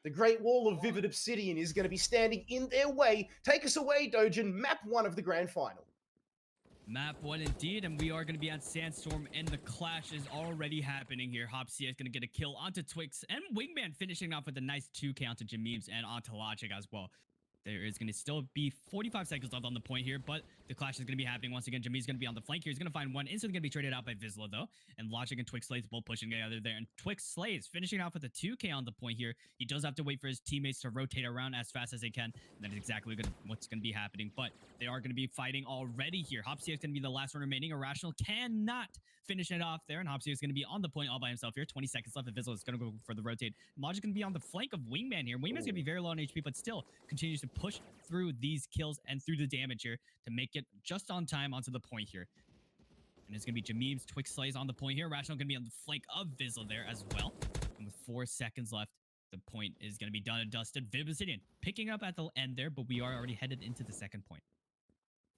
The Great Wall of Vivid Obsidian is going to be standing in their way. Take us away, Dojin. Map 1 of the grand final. Map 1 indeed, and we are going to be on Sandstorm, and the clash is already happening here. Hopsia is going to get a kill onto Twix, and Wingman finishing off with a nice 2K onto Jameems and onto Logic as well. There is going to still be 45 seconds left on the point here, but the clash is going to be happening once again. Jamee's going to be on the flank here. He's going to find one. Instantly going to be traded out by Vizsla, though. And Logic and Twix Slays both pushing together there. And Twix Slays finishing off with a 2K on the point here. He does have to wait for his teammates to rotate around as fast as they can. And that is exactly what's going to be happening. But they are going to be fighting already here. Hopsia is going to be the last one remaining. Irrational cannot finish it off there. And Hopsia is going to be on the point all by himself here. 20 seconds left. Vizsla is going to go for the rotate. Logic going to be on the flank of Wingman here. Wingman's going to be very low on HP, but still continues to push through these kills and through the damage here to make it just on time onto the point here. And it's going to be Jameems, Twix Slays on the point here. Rational going to be on the flank of Vizsla there as well. And with 4 seconds left, the point is going to be done and dusted. Vivid Obsidian picking up at the end there, but we are already headed into the second point.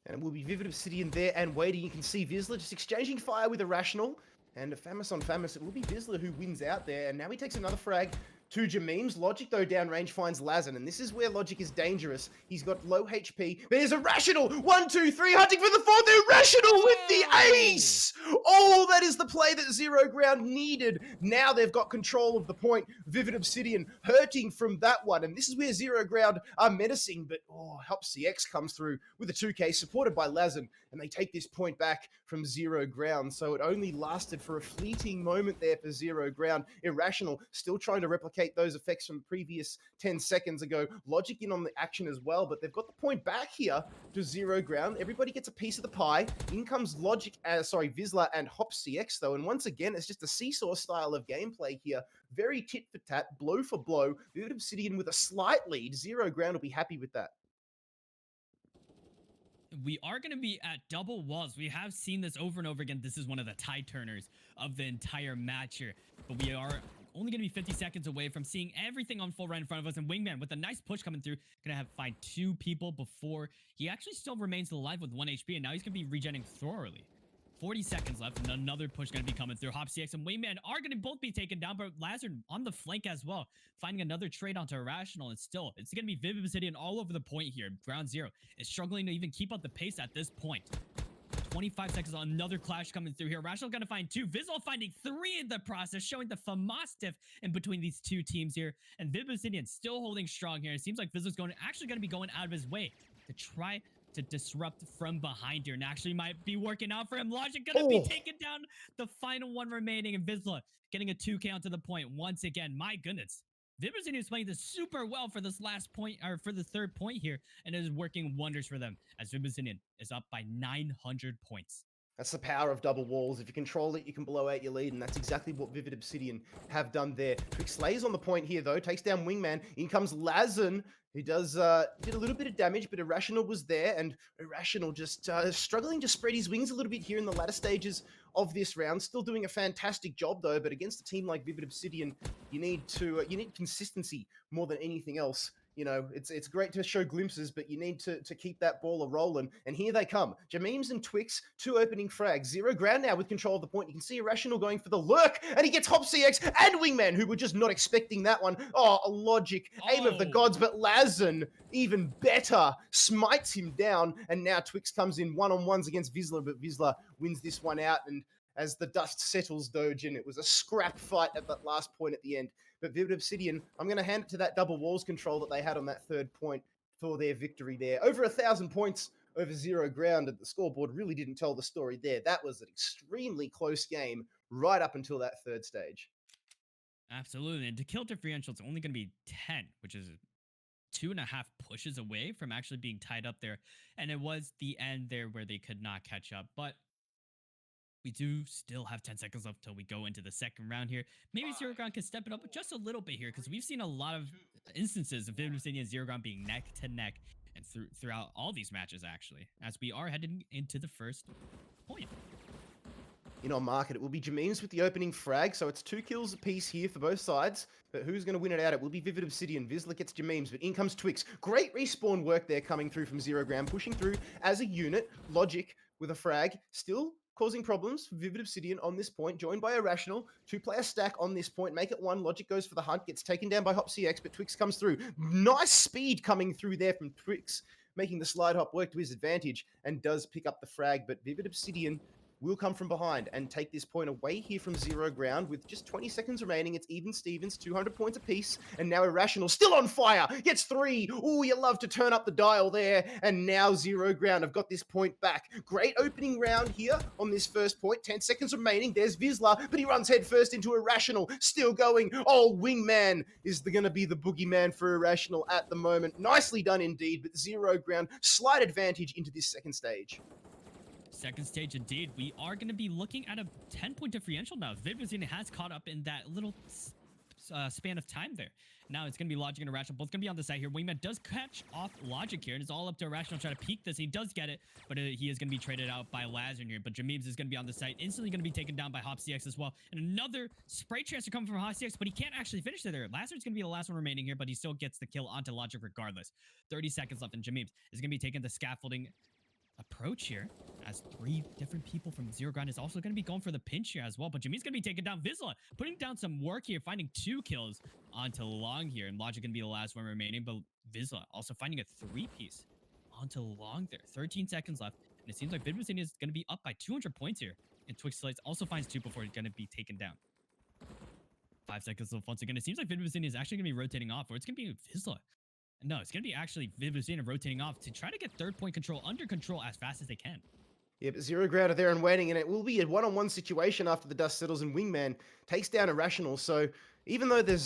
And it will be Vivid Obsidian there and waiting. You can see Vizsla just exchanging fire with Irrational. And Famous on Famous, it will be Vizsla who wins out there. And now he takes another frag to Jameems. Logic, though, downrange finds Lazen, and this is where Logic is dangerous. He's got low HP, but there's Irrational! 1, 2, 3, hunting for the fourth! Irrational with the ace! Oh, that is the play that Zero Ground needed. Now they've got control of the point. Vivid Obsidian hurting from that one, and this is where Zero Ground are menacing, but Help CX comes through with a 2K, supported by Lazen, and they take this point back from Zero Ground, so it only lasted for a fleeting moment there for Zero Ground. Irrational still trying to replicate those effects from previous 10 seconds ago. Logic in on the action as well, but they've got the point back here to Zero Ground. Everybody gets a piece of the pie. In comes Vizsla and Hop CX though, and once again, it's just a seesaw style of gameplay here. Very tit for tat, blow for blow. Vivid Obsidian with a slight lead. Zero Ground will be happy with that. We are going to be at double walls. We have seen this over and over again. This is one of the tide turners of the entire match here, but we are only going to be 50 seconds away from seeing everything unfold right in front of us. And Wingman, with a nice push coming through, going to find 2 people before he actually still remains alive with 1 HP, and now he's going to be regenerating thoroughly. 40 seconds left, and another push going to be coming through. Hop CX and Wingman are going to both be taken down, but Lazard on the flank as well, finding another trade onto Irrational, and still, it's going to be Vivid Obsidian all over the point here. Ground Zero is struggling to even keep up the pace at this point. 25 seconds on another clash coming through here. Rational going to find 2. Vizsla finding 3 in the process, showing the FAMAS diff in between these 2 teams here. And Vivid Obsidian still holding strong here. It seems like Vizsla's actually going to be going out of his way to try to disrupt from behind here, and actually might be working out for him. Logic going to be taking down the final one remaining, and Vizsla getting a 2K onto the point once again. My goodness. Vivid Obsidian is playing this super well for this last point, or for the third point here, and it is working wonders for them as Vivid Obsidian is up by 900 points. That's the power of double walls. If you control it, you can blow out your lead, and that's exactly what Vivid Obsidian have done there. Twix Slays on the point here, though, takes down Wingman. In comes Lazen, who did a little bit of damage, but Irrational was there, and Irrational just struggling to spread his wings a little bit here in the latter stages of this round. Still doing a fantastic job, though, but against a team like Vivid Obsidian, you need consistency more than anything else. You know, it's great to show glimpses, but you need to keep that ball a-rolling. And here they come. Jameems and Twix, 2 opening frags. Zero Ground now with control of the point. You can see Irrational going for the lurk, and he gets Hop CX and Wingman, who were just not expecting that one. A Logic, aim of the gods, but Lazen, even better, smites him down, and now Twix comes in one-on-ones against Vizsla, but Vizsla wins this one out, and as the dust settles, Dojin, it was a scrap fight at that last point at the end. But Vivid Obsidian, I'm going to hand it to that double walls control that they had on that third point for their victory there. Over 1,000 points over Zero Ground, and the scoreboard really didn't tell the story there. That was an extremely close game right up until that third stage. Absolutely. And to kill differential, it's only going to be 10, which is 2.5 pushes away from actually being tied up there. And it was the end there where they could not catch up. But we do still have 10 seconds left till we go into the second round here. Maybe Zero Ground can step it up just a little bit here, because we've seen a lot of instances of Vivid Obsidian and Zero Ground being neck to neck and throughout all these matches, actually, as we are heading into the first point. In on market, it will be Jameems with the opening frag, so it's 2 kills apiece here for both sides. But who's going to win it out? It will be Vivid Obsidian. Vizsla gets Jameems, but in comes Twix. Great respawn work there coming through from Zero Ground, pushing through as a unit. Logic with a frag, still causing problems for Vivid Obsidian on this point, joined by Irrational. 2-player stack on this point, make it 1. Logic goes for the hunt, gets taken down by HopCX, but Twix comes through. Nice speed coming through there from Twix, making the slide hop work to his advantage, and does pick up the frag, but Vivid Obsidian will come from behind and take this point away here from Zero Ground with just 20 seconds remaining. It's even Stevens, 200 points apiece, and now Irrational still on fire, gets 3. Ooh, you love to turn up the dial there, and now Zero Ground have got this point back. Great opening round here on this first point, 10 seconds remaining. There's Vizsla, but he runs headfirst into Irrational, still going. Oh, Wingman is going to be the boogeyman for Irrational at the moment. Nicely done indeed, but Zero Ground, slight advantage into this second stage. Second stage indeed. We are going to be looking at a 10-point differential now. Vivid has caught up in that little span of time there. Now it's going to be Logic and Irrational. Both going to be on the side here. Wingman does catch off Logic here, and it's all up to Irrational trying to peek this. He does get it, but he is going to be traded out by Lazarn here. But Jameebs is going to be on the side, instantly going to be taken down by HopCX as well. And another spray transfer coming from HopCX, but he can't actually finish it there. Lazarn's going to be the last one remaining here, but he still gets the kill onto Logic regardless. 30 seconds left, and Jameebs is going to be taking the scaffolding approach here, as 3 different people from Zero Ground is also going to be going for the pinch here as well. But Jameeb's going to be taking down Vizsla, putting down some work here, finding 2 kills onto Long here, and Logic going to be the last one remaining. But Vizsla also finding a 3-piece onto Long there. 13 seconds left, and it seems like Vivid is going to be up by 200 points here. And Twix Slice also finds 2 before he's going to be taken down. 5 seconds left once again. It seems like Vivid is actually going to be rotating off, or it's going to be Vizsla. No, it's going to be actually Vivid rotating off to try to get 3rd-point control under control as fast as they can. Yeah, but Zero Ground are there and waiting, and it will be a one-on-one situation after the dust settles, and Wingman takes down Irrational. So even though the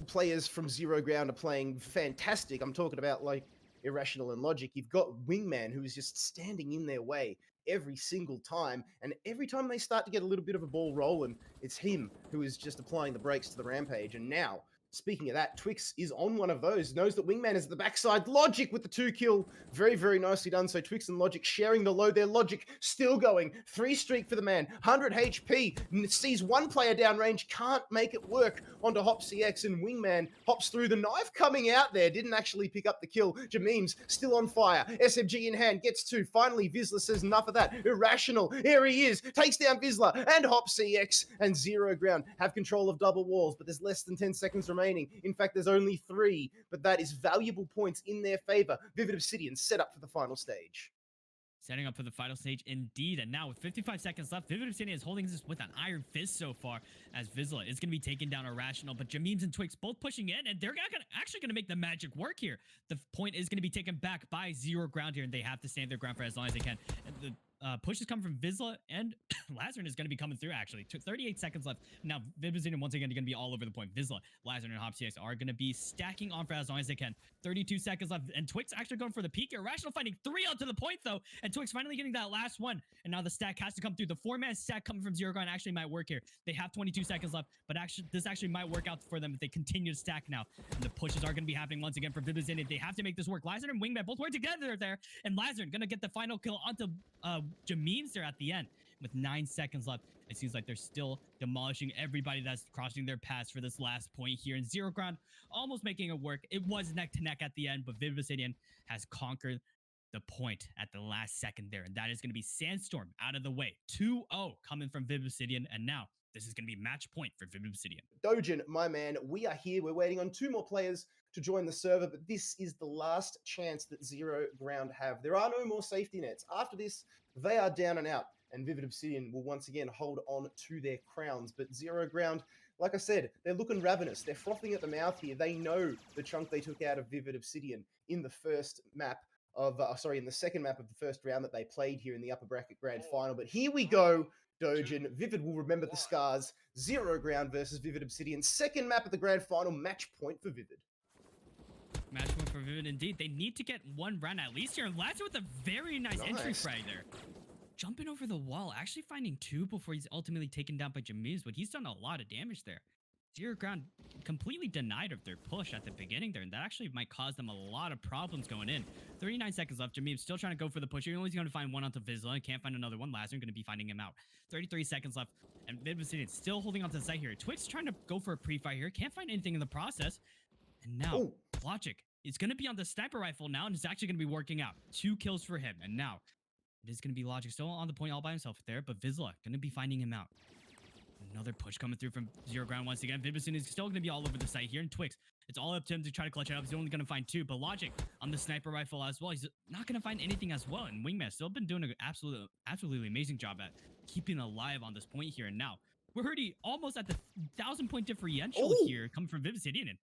players from Zero Ground are playing fantastic, I'm talking about like Irrational and Logic, you've got Wingman who is just standing in their way every single time, and every time they start to get a little bit of a ball rolling, it's him who is just applying the brakes to the rampage. And now, speaking of that, Twix is on one of those, knows that Wingman is at the backside. Logic with the 2 kill. Very, very nicely done. So Twix and Logic sharing the load there. Logic still going. 3 streak for the man. 100 HP. Sees 1 player downrange. Can't make it work onto HopCX, and Wingman hops through. The knife coming out there. Didn't actually pick up the kill. Jameebs still on fire. SMG in hand. Gets 2. Finally, Vizsla says enough of that. Irrational. Here he is. Takes down Vizsla and HopCX, and Zero Ground have control of double walls, but there's less than 10 seconds remaining. In fact, there's only 3, but that is valuable points in their favor. Vivid Obsidian set up for the final stage. Setting up for the final stage indeed, and now with 55 seconds left, Vivid Obsidian is holding this with an iron fist so far, as Vizsla is going to be taking down Irrational, but Jameebs and Twix both pushing in, and they're actually going to make the magic work here. The point is going to be taken back by Zero Ground here, and they have to stand their ground for as long as they can. And the push is coming from Vizsla, and Lazarn is going to be coming through, actually. 38 seconds left. Now, Vivid Obsidian once again going to be all over the point. Vizsla, Lazarn, and HopCX are going to be stacking on for as long as they can. 32 seconds left, and Twix actually going for the peak. Irrational finding 3 onto the point, though, and Twix finally getting that last one. And now the stack has to come through. The 4-man stack coming from Zero Ground actually might work here. They have 22 seconds left, but actually this actually might work out for them if they continue to stack now. And the pushes are going to be happening once again for Vivid Obsidian. They have to make this work. Lazarn and Wingman both work together there, and Lazarn going to get the final kill onto Jameebs there at the end. With 9 seconds left, it seems like they're still demolishing everybody that's crossing their paths for this last point here. And Zero Ground almost making it work. It was neck to neck at the end, but Vivid Obsidian has conquered the point at the last second there. And that is going to be Sandstorm out of the way. 2-0 coming from Vivid Obsidian. And now this is going to be match point for Vivid Obsidian. Dojin, my man, we are here. We're waiting on 2 more players to join the server, but this is the last chance that Zero Ground have. There are no more safety nets. After this, they are down and out, and Vivid Obsidian will once again hold on to their crowns. But Zero Ground, like I said, they're looking ravenous. They're frothing at the mouth here. They know the chunk they took out of Vivid Obsidian in the first map of, in the second map of the first round that they played here in the upper bracket grand final. But here we go, Dojin. Vivid will remember the scars. Zero Ground versus Vivid Obsidian. Second map of the grand final, match point for Vivid. Match point for Vivid indeed. They need to get 1 round at least here. And Lazarn with a very nice entry frag there. Jumping over the wall, actually finding 2 before he's ultimately taken down by Jameebs, but he's done a lot of damage there. Zero Ground completely denied of their push at the beginning there, and that actually might cause them a lot of problems going in. 39 seconds left. Jameebs still trying to go for the push. He's only going to find 1 onto Vizsla and can't find another one. Lazarn going to be finding him out. 33 seconds left, and Vivid Obsidian still holding onto the site here. Twix trying to go for a pre-fire here. Can't find anything in the process. And now, Logic is going to be on the sniper rifle now, and it's actually going to be working out. 2 kills for him, and now It is going to be Logic still on the point all by himself there, but Vizsla going to be finding him out. Another push coming through from Zero Ground once again. Vivison is still going to be all over the site here, and Twix, it's all up to him to try to clutch it up. He's only going to find 2, but Logic on the sniper rifle as well. He's not going to find anything as well, and Wingman still been doing an absolutely amazing job at keeping alive on this point here, and now we're already almost at the 1,000-point differential here coming from Obsidian.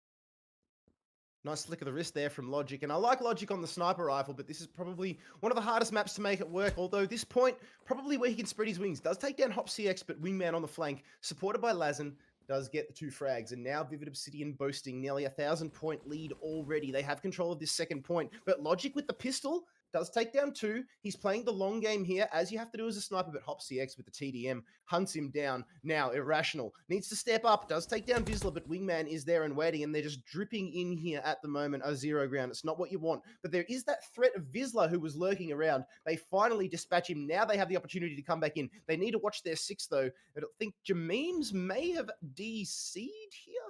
Nice flick of the wrist there from Logic, and I like Logic on the sniper rifle, but this is probably one of the hardest maps to make it work, although this point, probably where he can spread his wings, does take down HopCX, but Wingman on the flank, supported by Lazen, does get the 2 frags, and now Vivid Obsidian boasting nearly 1,000-point lead already. They have control of this second point, but Logic with the pistol does take down 2. He's playing the long game here, as you have to do as a sniper, but HopCX with the TDM hunts him down. Now, Irrational needs to step up, does take down Vizsla, but Wingman is there and waiting, and they're just dripping in here at the moment. A Zero Ground. It's not what you want, but there is that threat of Vizsla who was lurking around. They finally dispatch him. Now they have the opportunity to come back in. They need to watch their 6, though. I think Jameems may have DC'd here.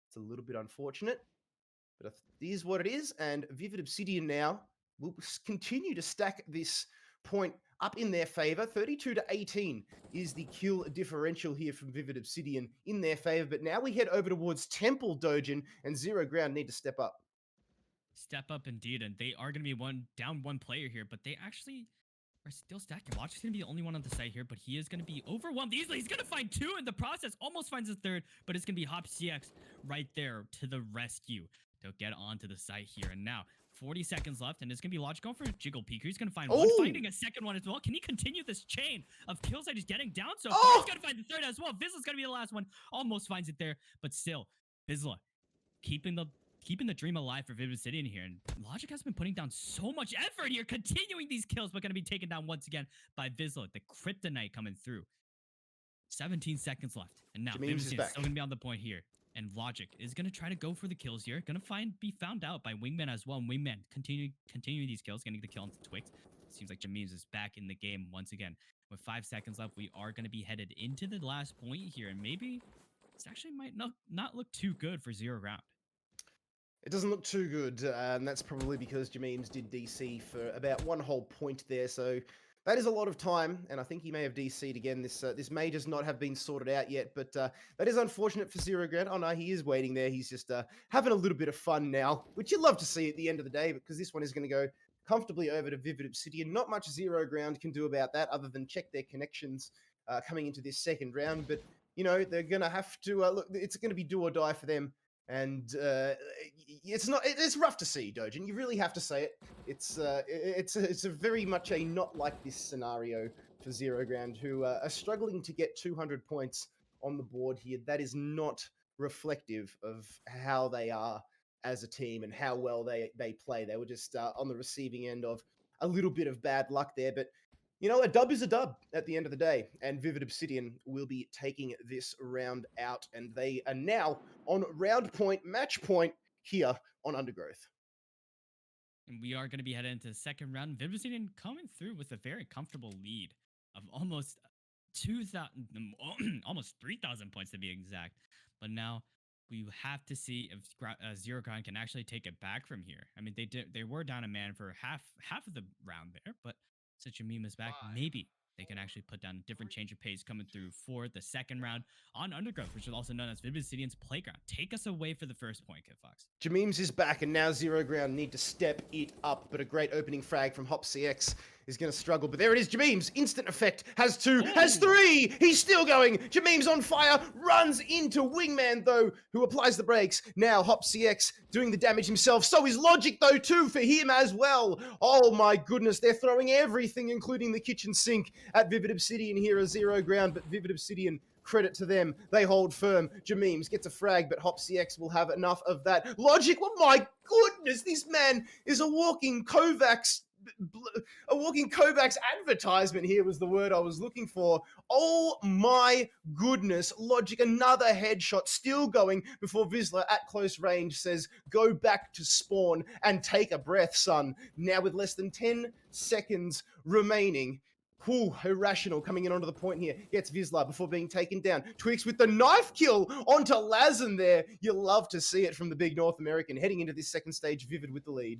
It's a little bit unfortunate, but it is what it is, and Vivid Obsidian now will continue to stack this point up in their favor. 32-18 is the kill differential here from Vivid Obsidian in their favor. But now we head over towards Temple Dojin, and Zero Ground need to step up. Step up indeed, and they are going to be down one player here, but they actually are still stacking. Watch is going to be the only one on the site here, but he is going to be overwhelmed easily. He's going to find 2 in the process, almost finds a 3rd, but it's going to be HopCX right there to the rescue to get onto the site here. And now 40 seconds left, and it's going to be Logic going for a Jiggle Peeker. He's going to find one, finding a second one as well. Can he continue this chain of kills that he's getting down so far? He's going to find the 3rd as well. Vizsla's going to be the last one. Almost finds it there, but still, Vizsla keeping the dream alive for Vivid Obsidian here. And Logic has been putting down so much effort here, continuing these kills, but going to be taken down once again by Vizsla. The Kryptonite coming through. 17 seconds left, and now Vivid Obsidian is still going to be on the point here. And Logic is going to try to go for the kills here. Going to be found out by Wingman as well. And Wingman continue these kills, getting the kill on Twix. Seems like Jameems is back in the game once again. With 5 seconds left, we are going to be headed into the last point here. And maybe this actually might not look too good for Zero Ground. It doesn't look too good, and that's probably because Jameems did DC for about 1 whole point there. So that is a lot of time, and I think he may have DC'd again. This may just not have been sorted out yet, but that is unfortunate for Zero Ground. Oh no, he is waiting there. He's just having a little bit of fun now, which you'd love to see at the end of the day, because this one is going to go comfortably over to Vivid Obsidian. Not much Zero Ground can do about that other than check their connections coming into this second round, but you know, they're going to have to, look, it's going to be do or die for them. And it's rough to see, Dojin. You really have to say it. It's a very much a not like this scenario for Zero Ground, who are struggling to get 200 points on the board here. That is not reflective of how they are as a team and how well they play. They were just on the receiving end of a little bit of bad luck there, but you know, a dub is a dub at the end of the day, and Vivid Obsidian will be taking this round out, and they are now on round point, match point here on Undergrowth. And we are going to be headed into the second round. Vivid Obsidian coming through with a very comfortable lead of almost 2,000, almost 3,000 points to be exact. But now we have to see if Zero Ground can actually take it back from here. I mean, they were down a man for half of the round there, but since Jameems is back, maybe they can actually put down a different change of pace coming through for the second round on Undergrowth, which is also known as Vivid Obsidian's Playground. Take us away for the first point, Kid Fox. Jameems is back, and now Zero Ground need to step it up, but a great opening frag from HopCX is going to struggle. But there it is, Jameems, instant effect, has 2, has 3, he's still going. Jameems on fire, runs into Wingman, though, who applies the brakes. Now HopCX doing the damage himself. So is Logic, though, too, for him as well. Oh my goodness, they're throwing everything, including the kitchen sink, at Vivid Obsidian here as Zero Ground, but Vivid Obsidian, credit to them, they hold firm. Jameems gets a frag, but HopCX will have enough of that. Logic, oh my goodness, this man is a walking Kovacs advertisement here was the word I was looking for. Oh my goodness. Logic, another headshot still going before Vizsla at close range says, go back to spawn and take a breath, son. Now with less than 10 seconds remaining. Irrational coming in onto the point here. Gets Vizsla before being taken down. Twix with the knife kill onto Lazen there. You love to see it from the big North American. Heading into this second stage, Vivid with the lead.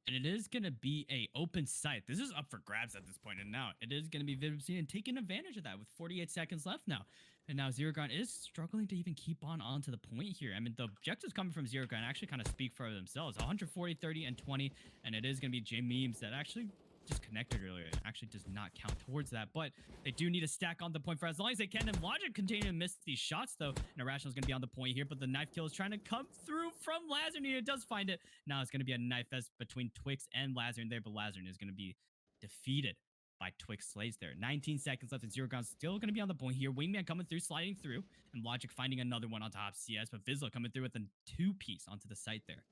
And it is going to be a open site. This is up for grabs at this point. And now it is going to be Vivid Obsidian taking advantage of that with 48 seconds left now. And now Zero Ground is struggling to even keep on to the point here. I mean, the objectives coming from Zero Ground actually kind of speak for themselves. 140, 30, and 20. And it is going to be J Memes that actually disconnected earlier. It actually does not count towards that. But they do need a stack on the point for as long as they can. And Logic continue to miss these shots, though. And Irrational is going to be on the point here. But the knife kill is trying to come through from Lazarus. It does find it. Now it's going to be a knife fest between Twix and Lazarus there. But Lazarus is going to be defeated by Twix Slays there. 19 seconds left, and Zero Ground still going to be on the point here. Wingman coming through, sliding through, and Logic finding another one on top CS, but Vizsla coming through with a two-piece onto the site there.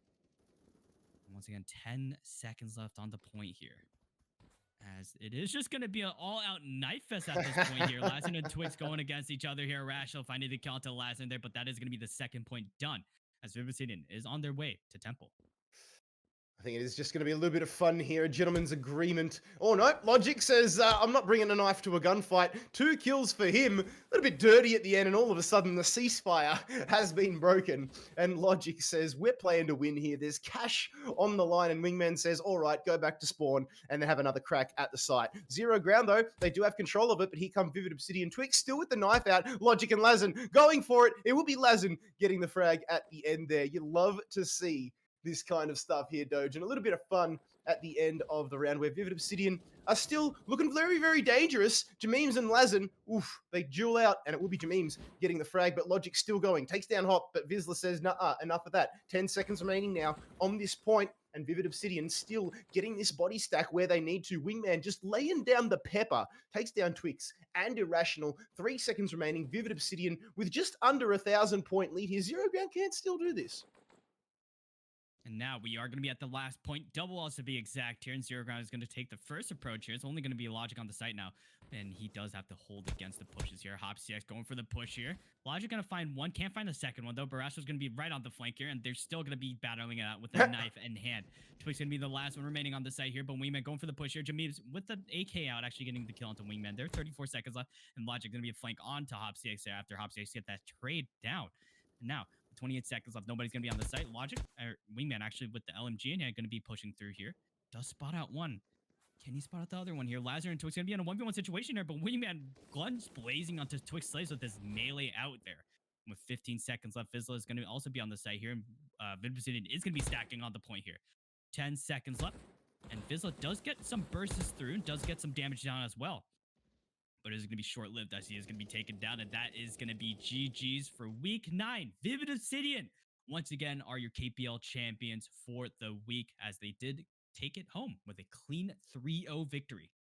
And once again, 10 seconds left on the point here. As it is just going to be an all-out knife fest at this point here. Lazarus and Twix going against each other here. Irrational finding the kill onto Lazarus there, but that is going to be the second point done, as Vivid Obsidian is on their way to Temple. I think it is just going to be a little bit of fun here, a gentleman's agreement. Oh no, Logic says, I'm not bringing a knife to a gunfight. 2 kills for him. A little bit dirty at the end, and all of a sudden the ceasefire has been broken. And Logic says, we're playing to win here. There's cash on the line, and Wingman says, all right, go back to spawn, and then have another crack at the site. Zero Ground, though, they do have control of it, but here come Vivid Obsidian Twix, still with the knife out. Logic and Lazin going for it. It will be Lazin getting the frag at the end there. You love to see this kind of stuff here, Doge, and a little bit of fun at the end of the round where Vivid Obsidian are still looking very, very dangerous. Jameems and Lazin, oof, they duel out, and it will be Jameems getting the frag, but Logic still going. Takes down Hop, but Vizsla says, nah, enough of that. 10 seconds remaining now on this point, and Vivid Obsidian still getting this body stack where they need to. Wingman just laying down the pepper, takes down Twix and Irrational. 3 seconds remaining. Vivid Obsidian with just under 1,000-point lead here. Zero Ground can't still do this. And now we are going to be at the last point. Double walls to be exact here. And Zero Ground is going to take the first approach here. It's only going to be Logic on the site now. And he does have to hold against the pushes here. Hop CX going for the push here. Logic going to find one. Can't find the second one, though. Barasho's going to be right on the flank here. And they're still going to be battling it out with a knife in hand. Twix going to be the last one remaining on the site here. But Wingman going for the push here. Jameev with the AK out, actually getting the kill onto Wingman. There 34 seconds left. And Logic going to be a flank onto Hop CX there after Hop CX get that trade down. And now 28 seconds left. Nobody's going to be on the site. Logic, or Wingman actually with the LMG and going to be pushing through here. Does spot out one. Can he spot out the other one here? Lazarus and Twix going to be in a 1v1 situation here, but Wingman guns blazing onto Twix Slays with his melee out there. With 15 seconds left, Vizsla is going to also be on the site here. And Vivid Obsidian is going to be stacking on the point here. 10 seconds left. And Vizsla does get some bursts through and does get some damage down as well. But it is going to be short-lived as he is going to be taken down, and that is going to be GG's for Week 9. Vivid Obsidian, once again, are your KPL champions for the week, as they did take it home with a clean 3-0 victory.